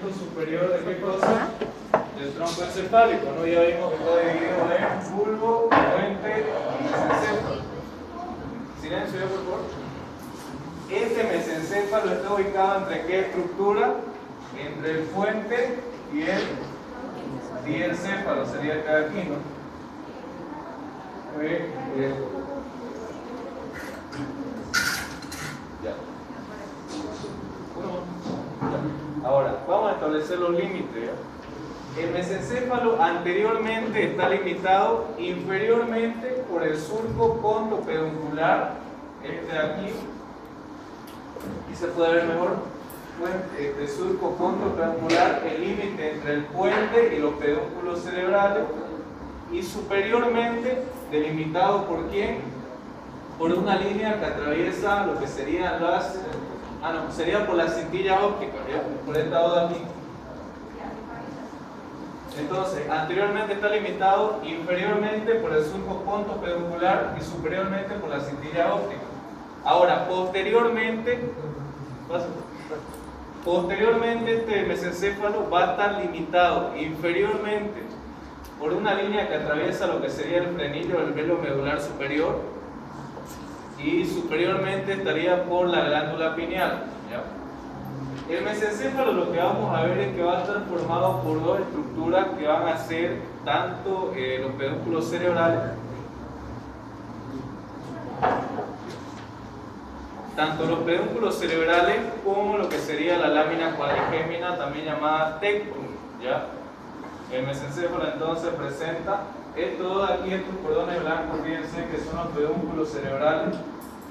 segmento superior de qué cosa? Del tronco encefálico, ¿no? Ya vimos que está dividido en bulbo, puente y mesencéfalo. Silencio ya, por favor. Este mesencéfalo está ubicado entre qué estructura? Entre el puente y el diencéfalo, sería acá aquí, ¿no? Muy bien. Ya. Ahora, vamos a establecer los límites, ¿ya? El mesencéfalo anteriormente está limitado inferiormente por el surco contopeduncular, este de aquí, y se puede ver mejor, de surco contopeduncular, el límite entre el puente y los pedúnculos cerebrales, y superiormente delimitado por quién? Por una línea que atraviesa lo que serían las, sería por la cintilla óptica, ¿ya? Por esta lado de aquí. Entonces, anteriormente está limitado inferiormente por el surco contopeduncular y superiormente por la cintilla óptica. Ahora, posteriormente este mesencéfalo va a estar limitado inferiormente por una línea que atraviesa lo que sería el frenillo del velo medular superior, y superiormente estaría por la glándula pineal, ¿ya? El mesencéfalo, lo que vamos a ver es que va a estar formado por dos estructuras que van a ser tanto los pedúnculos cerebrales, como lo que sería la lámina cuadrigémina, también llamada tectum, ¿ya? El mesencéfalo entonces presenta esto de aquí, estos cordones blancos, fíjense que son los pedúnculos cerebrales,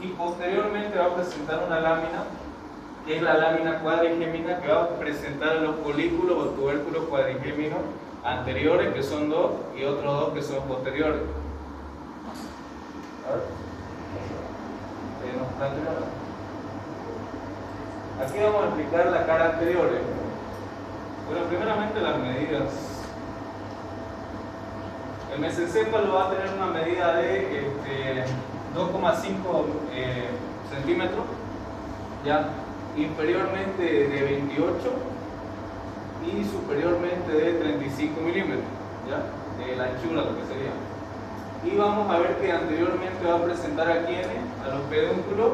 y posteriormente va a presentar una lámina, que es la lámina cuadrigémina, que va a presentar los folículos o tubérculos cuadrigéminos anteriores, que son dos, y otros dos que son posteriores. Aquí vamos a explicar la cara anterior. Bueno, primeramente las medidas. El mesencéfalo va a tener una medida de 2,5 centímetros, ¿ya? Inferiormente de 28 y superiormente de 35 milímetros, ¿ya? De la anchura, lo que sería. Y vamos a ver que anteriormente va a presentar a quiénes, a los pedúnculos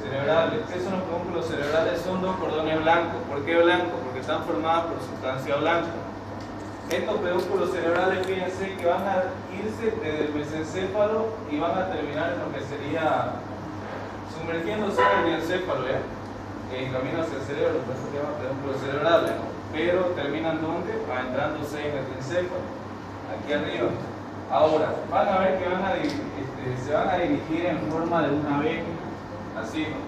cerebrales. ¿Qué son los pedúnculos cerebrales? Son dos cordones blancos. ¿Por qué blancos? Porque están formados por sustancia blanca. Estos pedúnculos cerebrales, fíjense que van a irse desde el mesencéfalo y van a terminar en lo que sería sumergiéndose en el diencéfalo, ¿ya? En camino hacia el cerebro, por eso se llama pedúnculos cerebrales, ¿no? Pero terminan ¿dónde? Entrándose en el diencéfalo, aquí arriba. Ahora, van a ver que se van a dirigir en forma de una V, así, ¿no?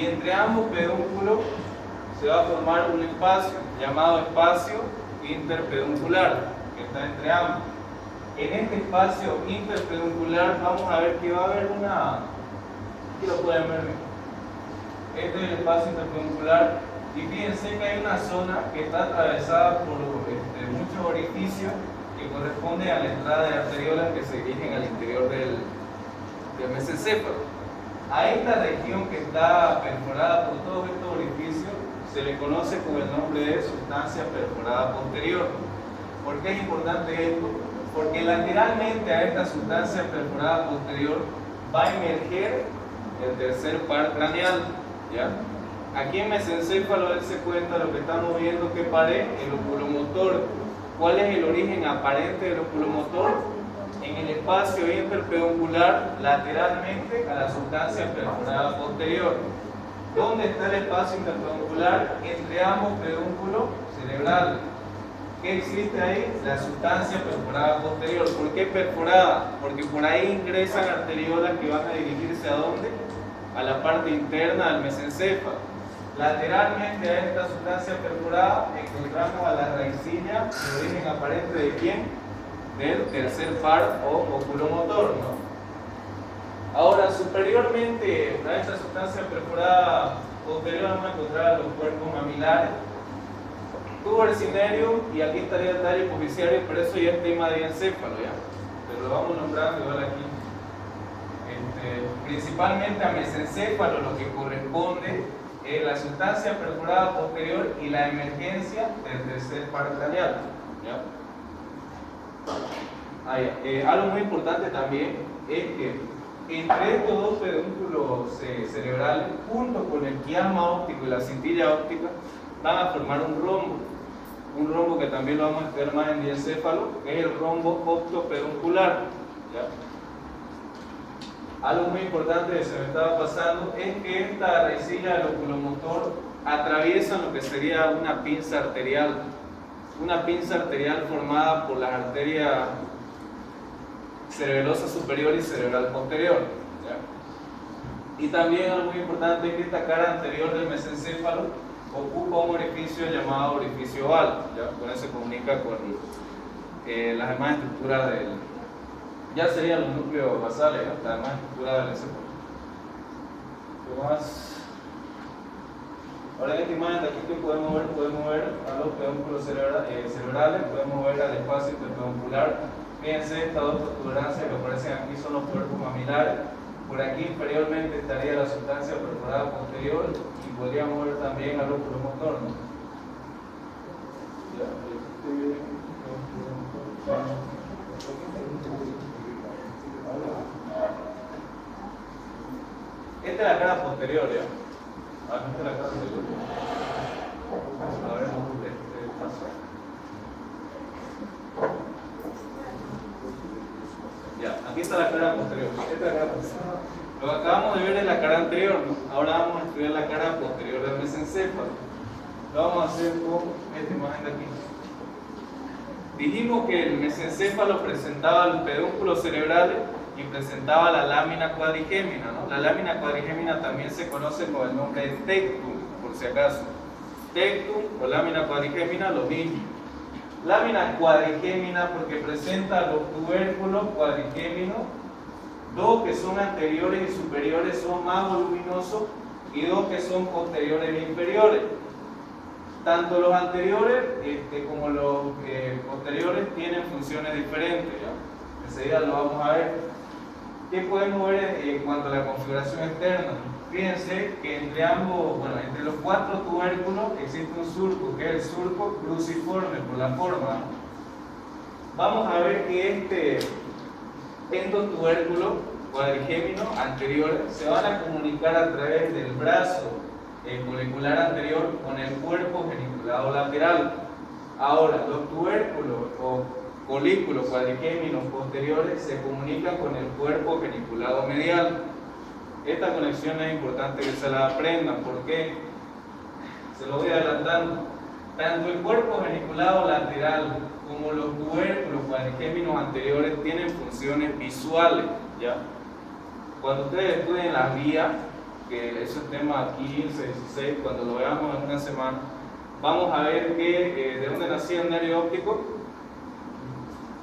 Y entre ambos pedúnculos se va a formar un espacio llamado espacio interpeduncular, que está entre ambos. En este espacio interpeduncular vamos a ver que va a haber una, aquí lo pueden ver, este es el espacio interpeduncular, y fíjense que hay una zona que está atravesada por muchos orificios que corresponden a la entrada de arteriolas que se dirigen al interior del mesencéfalo. A esta región que está perforada por todos estos orificios se le conoce con el nombre de sustancia perforada posterior. ¿Por qué es importante esto? Porque lateralmente a esta sustancia perforada posterior va a emerger el tercer par craneal, ¿ya? Aquí en mesencéfalo él se cuenta lo que estamos viendo, que pared, el oculomotor. ¿Cuál es el origen aparente del oculomotor? En el espacio interpeduncular lateralmente a la sustancia perforada posterior. ¿Dónde está el espacio interpeduncular? Entre ambos pedúnculos cerebrales. ¿Qué existe ahí? La sustancia perforada posterior. ¿Por qué perforada? Porque por ahí ingresan arteriolas que van a dirigirse ¿a dónde? A la parte interna del mesencéfalo. Lateralmente a esta sustancia perforada encontramos a la raicilla de origen aparente ¿de quién? Del tercer par o oculomotor, ¿no? Ahora, superiormente a esta sustancia perforada posterior vamos a encontrar los cuerpos mamilares, tubo cinerio, y aquí estaría el tallo hipofisiario, pero eso ya es tema de encéfalo, ¿ya? Pero lo vamos nombrando igual aquí. Principalmente a mesencéfalo lo que corresponde la sustancia perforada posterior y la emergencia del tercer par craneal. ¿Ya? Algo muy importante también es que entre estos dos pedúnculos cerebrales, junto con el quiasma óptico y la cintilla óptica, van a formar un rombo que también lo vamos a estudiar más en diencéfalo, que es el rombo optopeduncular. ¿Ya? Algo muy importante que se me estaba pasando es que esta raicilla del oculomotor atraviesa lo que sería una pinza arterial formada por las arterias cerebelosa superior y cerebral posterior. ¿Ya? Y también algo muy importante es que esta cara anterior del mesencéfalo ocupa un orificio llamado orificio oval. ¿Ya? Con eso se comunica con las demás estructuras del... Ya serían los núcleos basales, ¿no? La demás estructura del encéfalo. ¿Qué más? Ahora en esta imagen de aquí que podemos ver a los pedúnculos cerebrales, podemos ver al espacio interpeduncular. Fíjense, estas dos protuberancias que aparecen aquí son los cuerpos mamilares. Por aquí inferiormente estaría la sustancia perforada posterior y podríamos ver también al oculomotor, ¿no? Esta es la cara posterior, ¿ya? Esta es la cara posterior. A ver, paso. Ya, aquí está la cara posterior. Esta es la cara posterior. Lo que acabamos de ver es la cara anterior, ¿no? Ahora vamos a estudiar la cara posterior del mesencéfalo. Lo vamos a hacer con esta imagen de aquí. Dijimos que el mesencéfalo presentaba los pedúnculos cerebrales y presentaba la lámina cuadrigémina, ¿no? La lámina cuadrigémina también se conoce con el nombre de tectum, por si acaso. Tectum o lámina cuadrigémina, lo mismo. Lámina cuadrigémina porque presenta los tubérculos cuadrigéminos, dos que son anteriores y superiores son más voluminosos y dos que son posteriores e inferiores. Tanto los anteriores como los posteriores tienen funciones diferentes, ¿ya? Enseguida lo vamos a ver. ¿Qué podemos ver en cuanto a la configuración externa? Fíjense que entre los cuatro tubérculos existe un surco, que es el surco cruciforme por la forma. Vamos a ver que estos tubérculos cuadrigéminos anteriores se van a comunicar a través del brazo folicular anterior con el cuerpo geniculado lateral. Ahora, los tubérculos o folículos cuadrigéminos posteriores se comunican con el cuerpo geniculado medial. Esta conexión es importante que se la aprendan, porque se lo voy adelantando. Tanto el cuerpo geniculado lateral como los tubérculos cuadrigéminos anteriores tienen funciones visuales, ¿ya? Cuando ustedes estudien las vías, que eso es tema 15, 16, cuando lo veamos en una semana, vamos a ver que de dónde nacía el nervio óptico.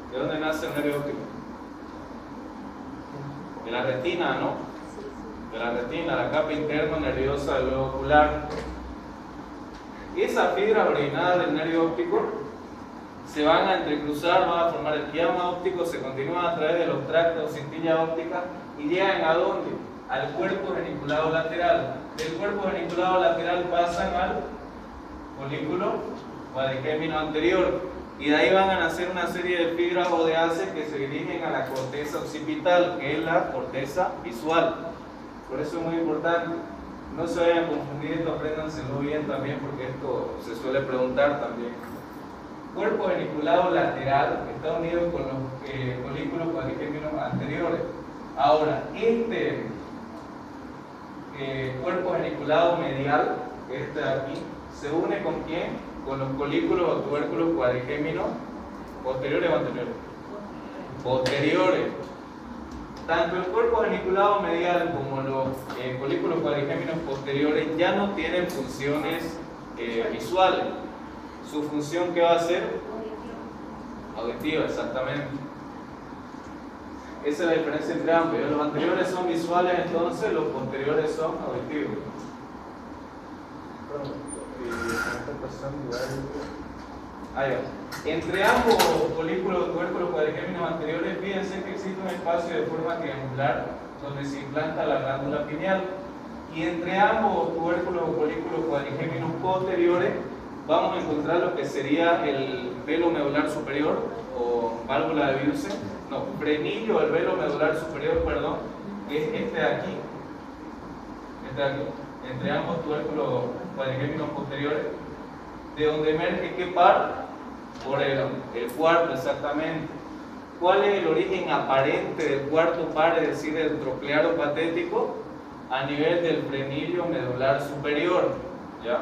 ¿De dónde nace el nervio óptico? De la retina, ¿no? De la retina, la capa interna nerviosa del globo ocular. Esas fibras originadas del nervio óptico se van a entrecruzar, van a formar el quiasma óptico, se continúan a través de los tractos o cintilla óptica y llegan ¿a dónde? Al cuerpo geniculado lateral. Del cuerpo geniculado lateral pasan al folículo cuadrigémino anterior y de ahí van a nacer una serie de fibras odeáceas que se dirigen a la corteza occipital, que es la corteza visual. Por eso es muy importante, no se vayan a confundir esto, apréndanselo bien también, porque esto se suele preguntar también. Cuerpo geniculado lateral está unido con los folículos cuadrigéminos anteriores. Ahora, este cuerpo geniculado medial, que este de aquí, se une ¿con quién? Con los folículos o tubérculos cuadrigéminos posteriores o anteriores. Posteriores. Tanto el cuerpo geniculado medial como los folículos cuadrigéminos posteriores ya no tienen funciones visuales. Su función, ¿qué va a ser? Auditiva, exactamente. Esa es la diferencia entre ambos. Los anteriores son visuales, entonces los posteriores son auditivos. Entre ambos folículos, tubérculos cuadrigéminos anteriores, fíjense que existe un espacio de forma triangular donde se implanta la glándula pineal. Y entre ambos tubérculos o folículos cuadrigéminos posteriores vamos a encontrar lo que sería el velo medular superior o válvula de Wilson, no, frenillo, el velo medular superior, perdón, que es este de aquí, entre ambos tubérculos cuadrigéminos posteriores, de donde emerge ¿qué par? Por el cuarto, exactamente. ¿Cuál es el origen aparente del cuarto par, es decir, el troclear o patético? A nivel del frenillo medular superior, ¿ya?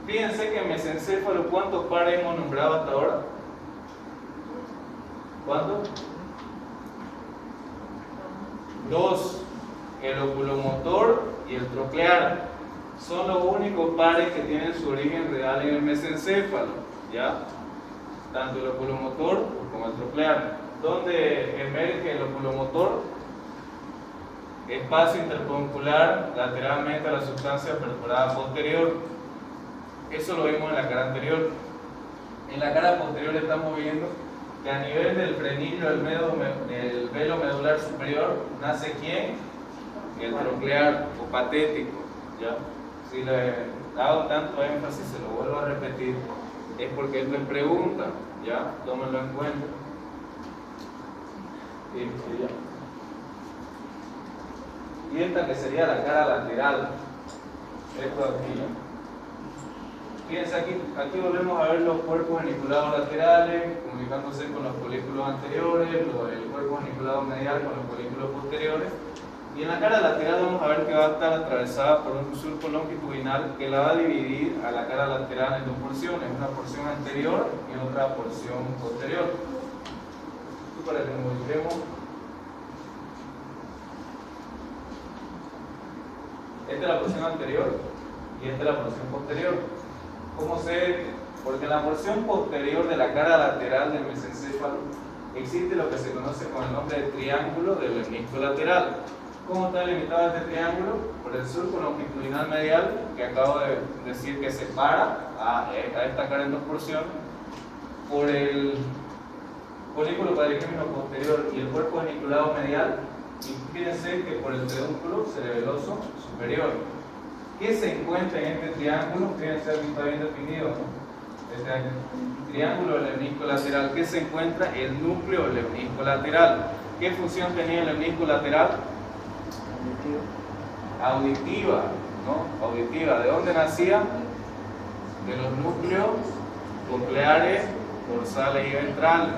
Fíjense que en mesencéfalo, ¿cuántos pares hemos nombrado hasta ahora? ¿Cuántos? 2, el oculomotor y el troclear. Son los únicos pares que tienen su origen real en el mesencéfalo, ¿ya? Tanto el oculomotor como el troclear. ¿Dónde emerge el oculomotor? Espacio interpuncular lateralmente a la sustancia perforada posterior. Eso lo vimos en la cara anterior. En la cara posterior estamos viendo que a nivel del frenillo del velo medular superior nace ¿quién? El troclear o patético, ¿ya? Si le he dado tanto énfasis, se lo vuelvo a repetir, es porque esto es pregunta, ¿ya? Tómenlo en cuenta. Y esta que sería la cara lateral, esto aquí, ¿ya? Fíjense aquí volvemos a ver los cuerpos geniculados laterales comunicándose con los folículos anteriores, el cuerpo geniculado medial con los folículos posteriores. Y en la cara lateral vamos a ver que va a estar atravesada por un surco longitudinal que la va a dividir a la cara lateral en dos porciones, una porción anterior y otra porción posterior. Esto para que nos ubiquemos. Esta es la porción anterior y esta es la porción posterior. ¿Cómo sé? Porque en la porción posterior de la cara lateral del mesencéfalo existe lo que se conoce con el nombre de triángulo del lemnisco lateral. ¿Cómo está delimitado este triángulo? Por el surco longitudinal medial, que acabo de decir que separa a esta cara en dos porciones, por el folículo cuadrigémino posterior y el cuerpo geniculado medial, y fíjense que por el pedúnculo cerebeloso superior. ¿Qué se encuentra en este triángulo? Fíjense, aquí está bien definido, ¿no? Este triángulo del lemnisco lateral. ¿Qué se encuentra? El núcleo del lemnisco lateral. ¿Qué función tenía el lemnisco lateral? Auditiva, ¿no? Auditiva. ¿De dónde nacía? De los núcleos cocleares, dorsales y ventrales.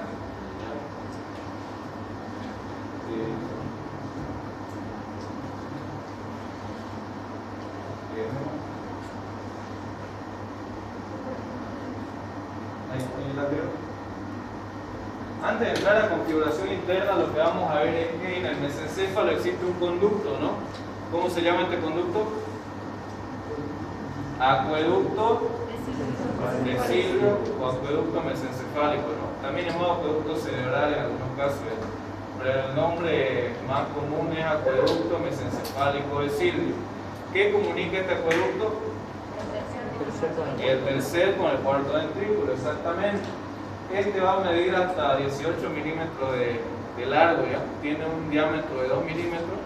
Antes de entrar a configuración interna, lo que vamos a ver es que en el mesencéfalo existe un conducto, ¿no? ¿Cómo se llama este conducto? Acueducto de Silvio o acueducto mesencefálico, ¿no? También llamado acueducto cerebral en algunos casos, pero el nombre más común es acueducto mesencefálico de Silvio. ¿Qué comunica este acueducto? El tercer con el cuarto ventrículo, exactamente. Este va a medir hasta 18 milímetros de largo, ¿ya? Tiene un diámetro de 2 milímetros,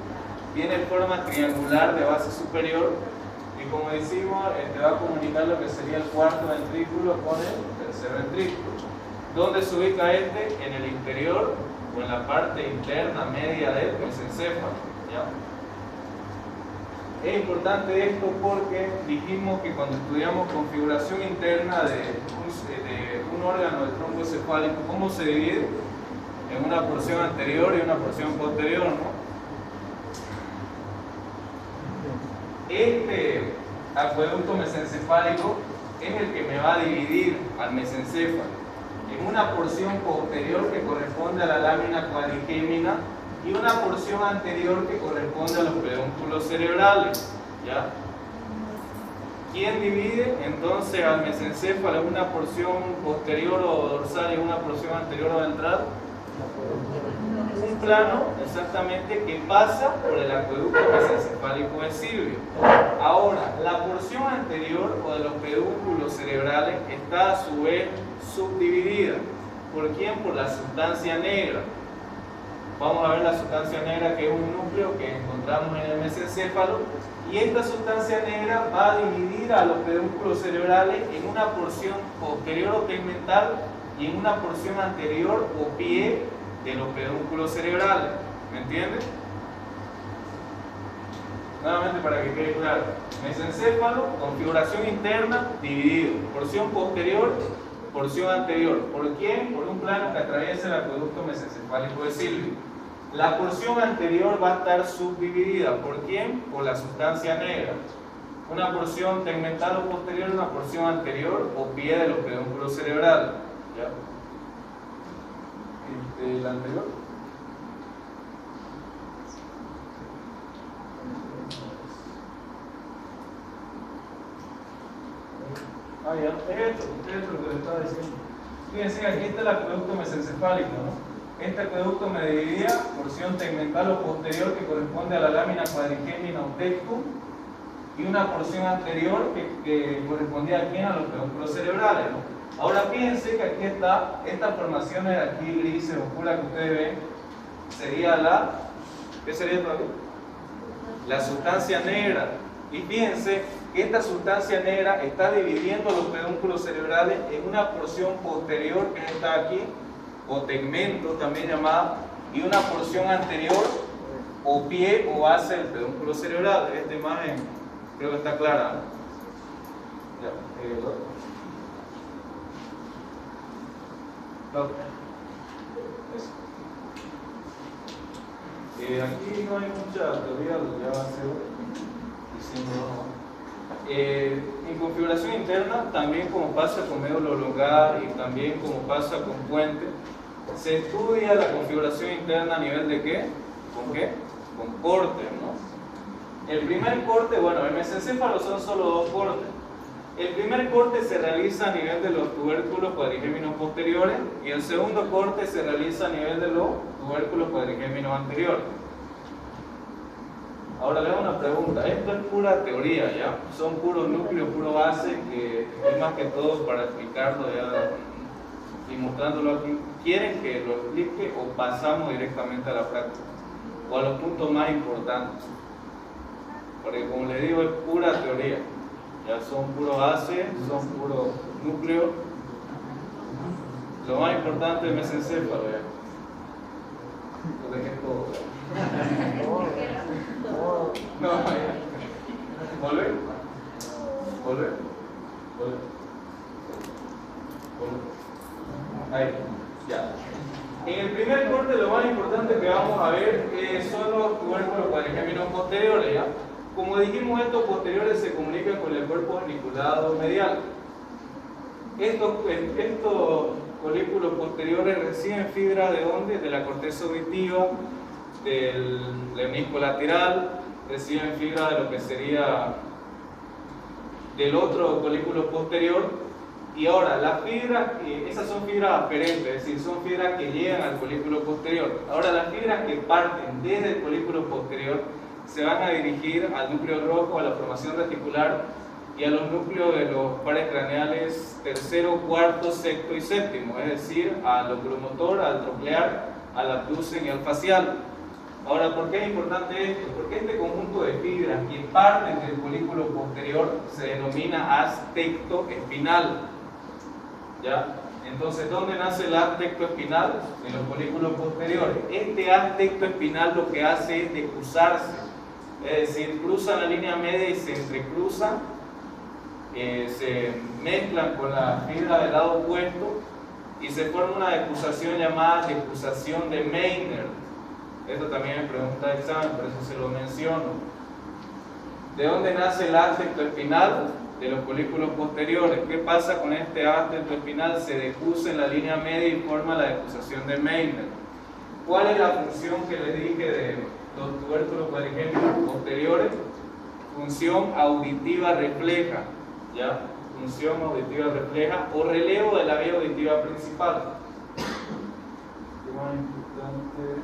tiene forma triangular de base superior y como decimos, va a comunicar lo que sería el cuarto ventrículo con el tercer ventrículo. ¿Dónde se ubica este? En el interior o en la parte interna media del mesencéfalo, ¿ya? Es importante esto porque dijimos que cuando estudiamos configuración interna de un órgano del tronco cefálico, ¿cómo se divide? En una porción anterior y una porción posterior, ¿no? Este acueducto mesencefálico es el que me va a dividir al mesencéfalo en una porción posterior que corresponde a la lámina cuadrigémina y una porción anterior que corresponde a los pedúnculos cerebrales, ¿ya? ¿Quién divide entonces al mesencéfalo en una porción posterior o dorsal y una porción anterior o ventral? Un plano, exactamente, que pasa por el acueducto mesencefálico de Silvio. Ahora, la porción anterior o de los pedúnculos cerebrales está a su vez subdividida. ¿Por quién? Por la sustancia negra. vamos a ver la sustancia negra, que es un núcleo que encontramos en el mesencéfalo, y esta sustancia negra va a dividir a los pedúnculos cerebrales en una porción posterior o tegmental y en una porción anterior o pie de los pedúnculos cerebrales. ¿Me entiendes? Nuevamente para que quede claro. Mesencéfalo, configuración interna, dividido. Porción posterior, porción anterior. ¿Por quién? Por un plano que atraviesa el acueducto mesencefálico de Silvio. La porción anterior va a estar subdividida. ¿Por quién? Por la sustancia negra. Una porción tegmental o posterior, una porción anterior o pie de los pedúnculos cerebrales. ¿Ya? ¿La anterior? Ya, es esto lo que le estaba diciendo. Fíjense, aquí está el acueducto mesencefálico, ¿no? Este acueducto me dividía porción tegmental o posterior que corresponde a la lámina quadrigémina o tectum y una porción anterior que correspondía aquí a los pedúnculos cerebrales, ¿no? Ahora fíjense que aquí está, esta formación de aquí gris oscura que ustedes ven, sería la, ¿qué sería esto aquí? La sustancia negra. Y fíjense que esta sustancia negra está dividiendo los pedúnculos cerebrales en una porción posterior, que está aquí, o tegmento también llamada, y una porción anterior, o pie o base del pedúnculo cerebral. Esta imagen creo que está clara, ¿no? Ya, aquí no hay mucha teoría, ya va a ser diciendo. En configuración interna, también como pasa con médula oblongada y también como pasa con puente, se estudia la configuración interna a nivel de ¿qué? ¿Con qué? Con cortes, ¿no? El primer corte, bueno, en mesencéfalo son solo dos cortes. El primer corte se realiza a nivel de los tubérculos cuadrigéminos posteriores y el segundo corte se realiza a nivel de los tubérculos cuadrigéminos anteriores. Ahora le hago una pregunta, esto es pura teoría, ¿ya? Son puros núcleos, puro base, que es más que todo para explicarlo ya y mostrándolo aquí. ¿Quieren que lo explique o pasamos directamente a la práctica? O a los puntos más importantes. Porque como les digo, es pura teoría. Ya son puro base, son puro núcleo. Lo más importante es el mesencéfalo, ¿ya? Lo dejé todo, ¿ya? No, ya. ¿Volver? ¿Volver? ¿Volver? Ahí, ya. En el primer corte lo más importante que vamos a ver son los tubérculos cuadrigéminos posteriores, ¿ya? Como dijimos, estos posteriores se comunican con el cuerpo geniculado medial. Estos colículos posteriores reciben fibra ¿de dónde? De la corteza auditiva, del lemnisco lateral, reciben fibra de lo que sería del otro colículo posterior. Y ahora, las fibras, esas son fibras aferentes, es decir, son fibras que llegan al colículo posterior. Ahora, las fibras que parten desde el colículo posterior se van a dirigir al núcleo rojo, a la formación reticular y a los núcleos de los pares craneales tercero, cuarto, sexto y séptimo, es decir, al oculomotor, al troclear, al abducen y al facial. Ahora, ¿por qué es importante esto? Porque este conjunto de fibras que parten del colículo posterior se denomina haz tectoespinal. ¿Ya? Entonces, ¿dónde nace el haz tectoespinal? En los colículos posteriores. Este haz tectoespinal lo que hace es decruzarse, es decir, cruzan la línea media y se entrecruzan, se mezclan con la fibra del lado opuesto y se forma una decruzación llamada decruzación de Meissner. Esto también me pregunta de examen, por eso se lo menciono. ¿De dónde nace el haz tectoespinal? De los colículos posteriores. ¿Qué pasa con este haz tectoespinal? Se decruza en la línea media y forma la decruzación de Meissner. ¿Cuál es la función que les dije de los tubérculos cuadrigéminos posteriores? Función auditiva refleja, ¿ya? Función auditiva refleja o relevo de la vía auditiva principal. Lo más importante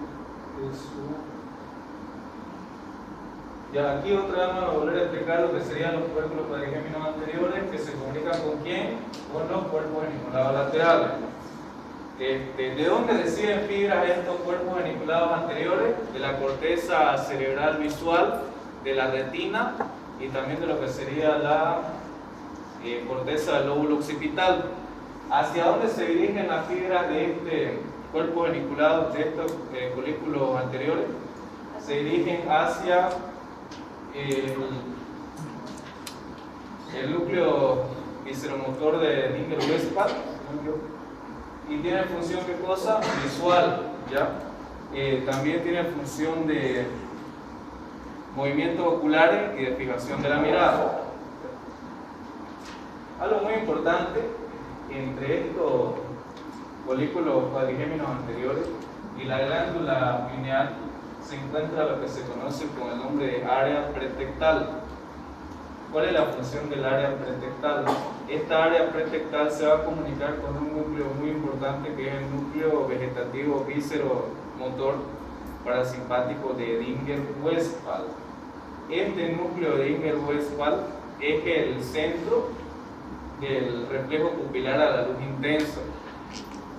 es eso. Ya, aquí otra vez vamos a volver a explicar lo que serían los tubérculos cuadrigéminos anteriores, que se comunican con quién, con los cuerpos geniculados laterales. ¿De dónde reciben fibras estos cuerpos geniculados anteriores? De la corteza cerebral visual, de la retina y también de lo que sería la corteza del lóbulo occipital. ¿Hacia dónde se dirigen las fibras de este cuerpo geniculado, de estos folículos anteriores? Se dirigen hacia el núcleo visceromotor de Dinger-Westphal, y tiene función, ¿qué cosa? Visual, ¿ya? También tiene función de movimientos oculares y de fijación de la mirada. Algo muy importante, entre estos folículos cuadrigéminos anteriores y la glándula pineal se encuentra lo que se conoce con el nombre de área pretectal. ¿Cuál es la función del área pretectal? Esta área pretectal se va a comunicar con un núcleo muy importante que es el núcleo vegetativo visceromotor parasimpático de Dinger-Westphal. Este núcleo de Dinger-Westphal es el centro del reflejo pupilar a la luz intensa.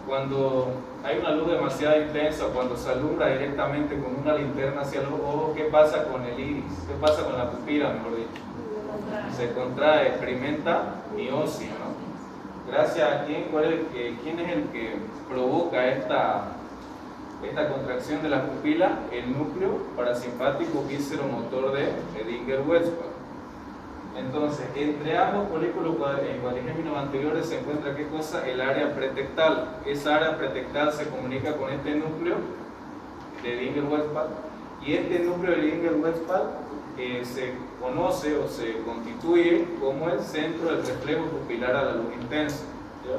Cuando hay una luz demasiado intensa, cuando se alumbra directamente con una linterna hacia los ojos, ¿qué pasa con el iris? ¿Qué pasa con la pupila, mejor dicho? Se contrae, experimenta miosis, ¿no? Gracias a quién, quién es el que provoca esta contracción de la pupila, el núcleo parasimpático visceromotor de Dinger-Westphal. Entonces, entre ambos folículos cuadrigéminos anteriores se encuentra ¿qué cosa? El área pretectal. Esa área pretectal se comunica con este núcleo de Dinger-Westphal, y este núcleo de Dinger-Westphal se conoce o se constituye como el centro del reflejo pupilar a la luz intensa. ¿Ya?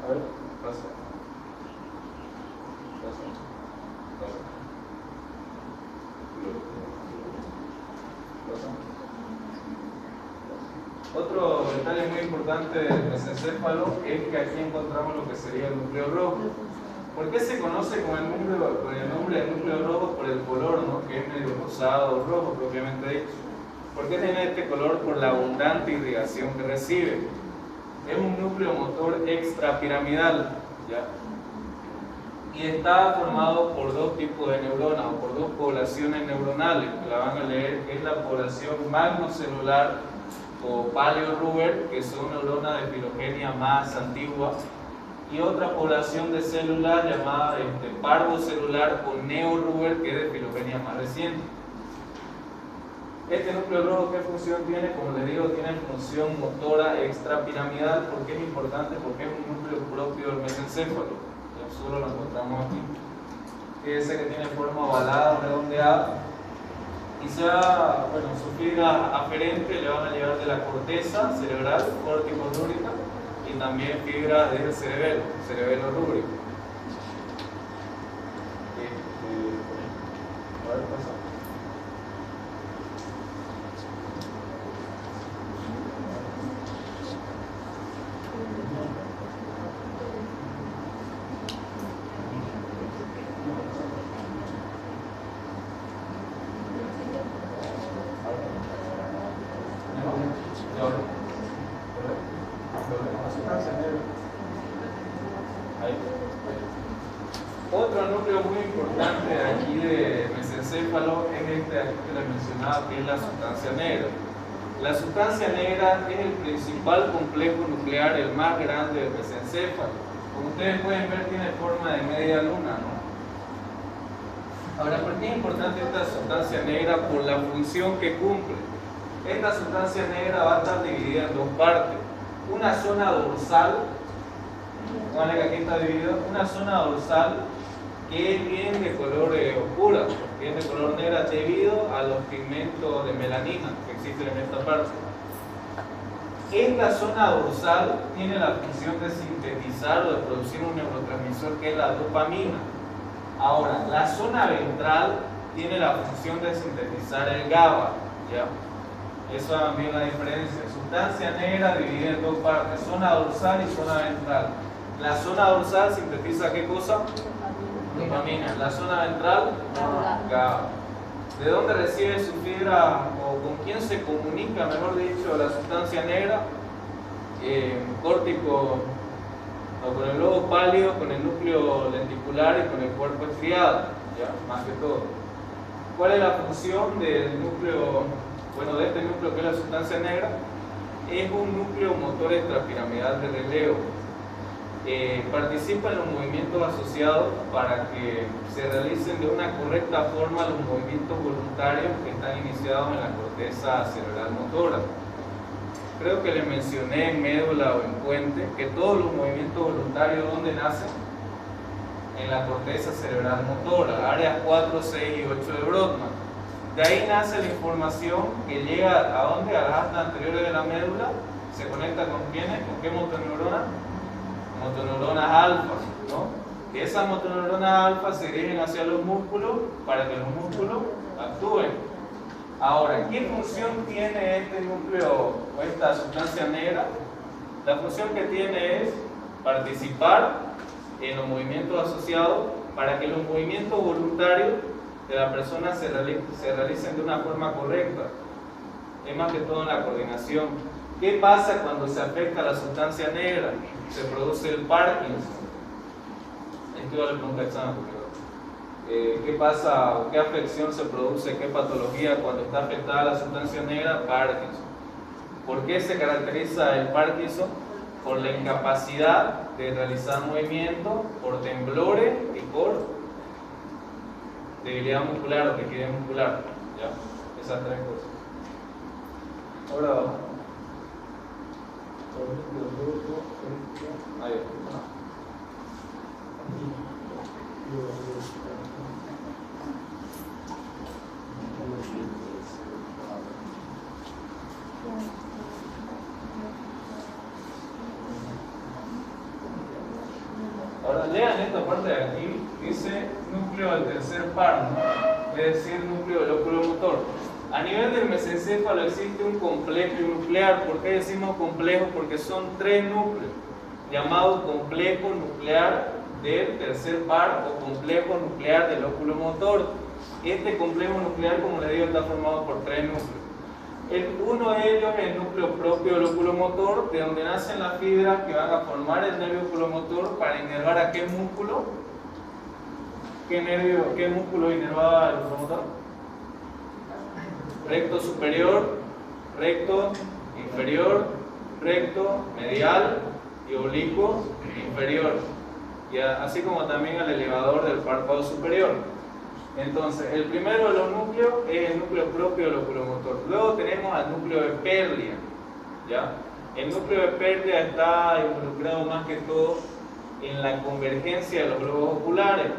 A ver, pasa. Otro detalle muy importante del mesencéfalo es que aquí encontramos lo que sería el núcleo rojo. ¿Por qué se conoce con el nombre del núcleo rojo? Por el color, ¿no? Que es medio rosado o rojo propiamente dicho. ¿Por qué tiene este color? Por la abundante irrigación que recibe. Es un núcleo motor extrapiramidal, ¿ya? Y está formado por dos tipos de neuronas o por dos poblaciones neuronales, que la van a leer, que es la población magnocelular o paleo-Ruber, que son neuronas de filogenia más antigua, y otra población de células llamada parvocelular o neo-Ruber, que es de filogenia más reciente. Este núcleo rojo, ¿qué función tiene? Como les digo, tiene función motora extrapiramidal. ¿Por qué es importante? Porque es un núcleo propio del mesencéfalo. Solo lo encontramos aquí. Ese que tiene forma ovalada, redondeada, y su fibra aferente le van a llevar de la corteza cerebral, córtico-rúbrica, y también fibras del cerebelo rúbrico. A ver, pasa. Otro núcleo muy importante aquí de mesencéfalo es este aquí que les mencionaba, que es la sustancia negra. La sustancia negra es el principal complejo nuclear, el más grande del mesencéfalo. Como ustedes pueden ver, tiene forma de media luna, ¿no? Ahora, ¿por qué es importante esta sustancia negra? Por la función que cumple. Esta sustancia negra va a estar dividida en dos partes. Una zona dorsal, que aquí está dividida, una zona dorsal que es bien de color oscura, bien de color negra debido a los pigmentos de melanina que existen en esta parte. Esta zona dorsal tiene la función de sintetizar o de producir un neurotransmisor que es la dopamina. Ahora, la zona ventral tiene la función de sintetizar el GABA, ¿ya? Eso también la diferencia. Sustancia negra dividida en dos partes, zona dorsal y zona ventral. La zona dorsal sintetiza ¿qué cosa? Dopamina. La zona ventral, GABA. ¿De dónde recibe su fibra o con quién se comunica, mejor dicho, la sustancia negra? Córtico o con el globo pálido, con el núcleo lenticular y con el cuerpo estriado, ¿ya? Más que todo. ¿Cuál es la función del núcleo, bueno, de este núcleo que es la sustancia negra? Es un núcleo motor extrapiramidal de relevo. Participa en los movimientos asociados para que se realicen de una correcta forma los movimientos voluntarios que están iniciados en la corteza cerebral motora. Creo que les mencioné en médula o en puente que todos los movimientos voluntarios, ¿dónde nacen? En la corteza cerebral motora, áreas 4, 6 y 8 de Brodmann. De ahí nace la información que llega a dónde, a las astas anteriores de la médula, se conecta con quiénes, con qué motoneuronas, motoneuronas alfa, ¿no? Que esas motoneuronas alfa se dirigen hacia los músculos para que los músculos actúen. Ahora, ¿qué función tiene este núcleo o esta sustancia negra? La función que tiene es participar en los movimientos asociados para que los movimientos voluntarios de la persona se realicen de una forma correcta. Es más que todo en la coordinación. ¿Qué pasa cuando se afecta la sustancia negra? Se produce el Parkinson. Esto yo le pregunto al examen. ¿Qué pasa? ¿Qué afección se produce? ¿Qué patología cuando está afectada la sustancia negra? Parkinson. ¿Por qué se caracteriza el Parkinson? Por la incapacidad de realizar movimientos, por temblores y por debilidad muscular o rigidez muscular. ¿Ya? Esas tres cosas. Ahora vamos. Ahí está. Ahora lean esta parte de aquí, dice núcleo del tercer par, ¿no? Es decir, núcleo del óculo motor. A nivel del mesencéfalo existe un complejo nuclear. ¿Por qué decimos complejo? Porque son tres núcleos, llamado complejo nuclear del tercer par o complejo nuclear del óculo motor. Este complejo nuclear, como les digo, está formado por tres núcleos. Uno de ellos es el núcleo propio del óculo motor, de donde nacen las fibras que van a formar el nervio oculomotor para inervar a qué músculo. ¿Qué músculo inervaba el oculomotor? Recto superior, recto inferior, recto medial y oblicuo inferior, y así como también el elevador del párpado superior. Entonces, el primero de los núcleos es el núcleo propio del oculomotor. Luego tenemos al núcleo de Perlia, ¿ya? El núcleo de Perlia está involucrado más que todo en la convergencia de los globos oculares,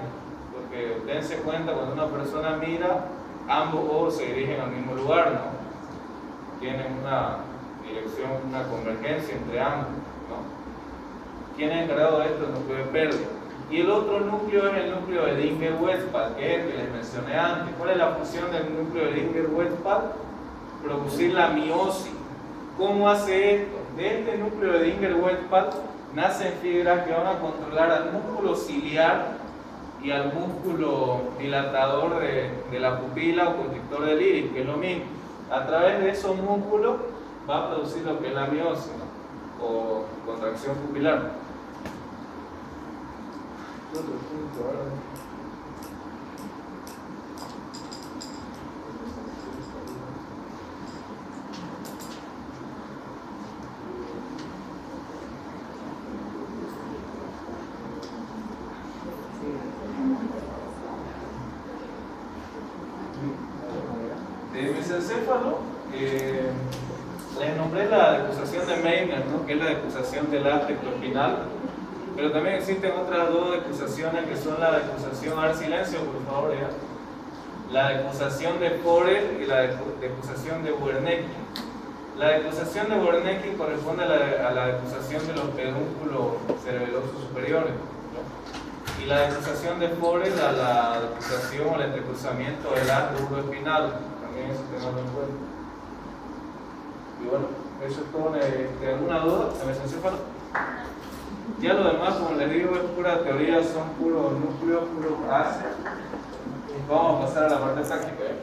porque dense cuenta, cuando una persona mira, ambos ojos se dirigen al mismo lugar, ¿no? Tienen una dirección, una convergencia entre ambos, ¿no? ¿Quién es encargado de esto? El núcleo de Perlia. Y el otro núcleo es el núcleo de Dinger-Westphal, que es el que les mencioné antes. ¿Cuál es la función del núcleo de Dinger-Westphal? Producir la miosis. ¿Cómo hace esto? De este núcleo de Dinger-Westphal nacen fibras que van a controlar al músculo ciliar y al músculo dilatador de la pupila o constrictor del iris, que es lo mismo. A través de esos músculos va a producir lo que es la miosis, ¿no? O contracción pupilar. De mesencéfalo, les nombré la decusación de Meissner, ¿no? Que es la decusación del áspecto espinal. Pero también existen otras dos decusaciones que son la decusación, a ver, silencio por favor, ya. La decusación de Forel y la decusación de Wernicke. La decusación de Wernicke corresponde a la decusación de los pedúnculos cerebelosos superiores, ¿no? Y la decusación de Forel a la decusación o el entrecruzamiento del arco uroespinal. También eso tenemos en cuenta. Y bueno, eso es todo. ¿Alguna duda de mesencéfalo? Ya lo demás, como les digo, es pura teoría, son puros núcleos, puros ácidos. Vamos a pasar a la parte práctica, ¿eh?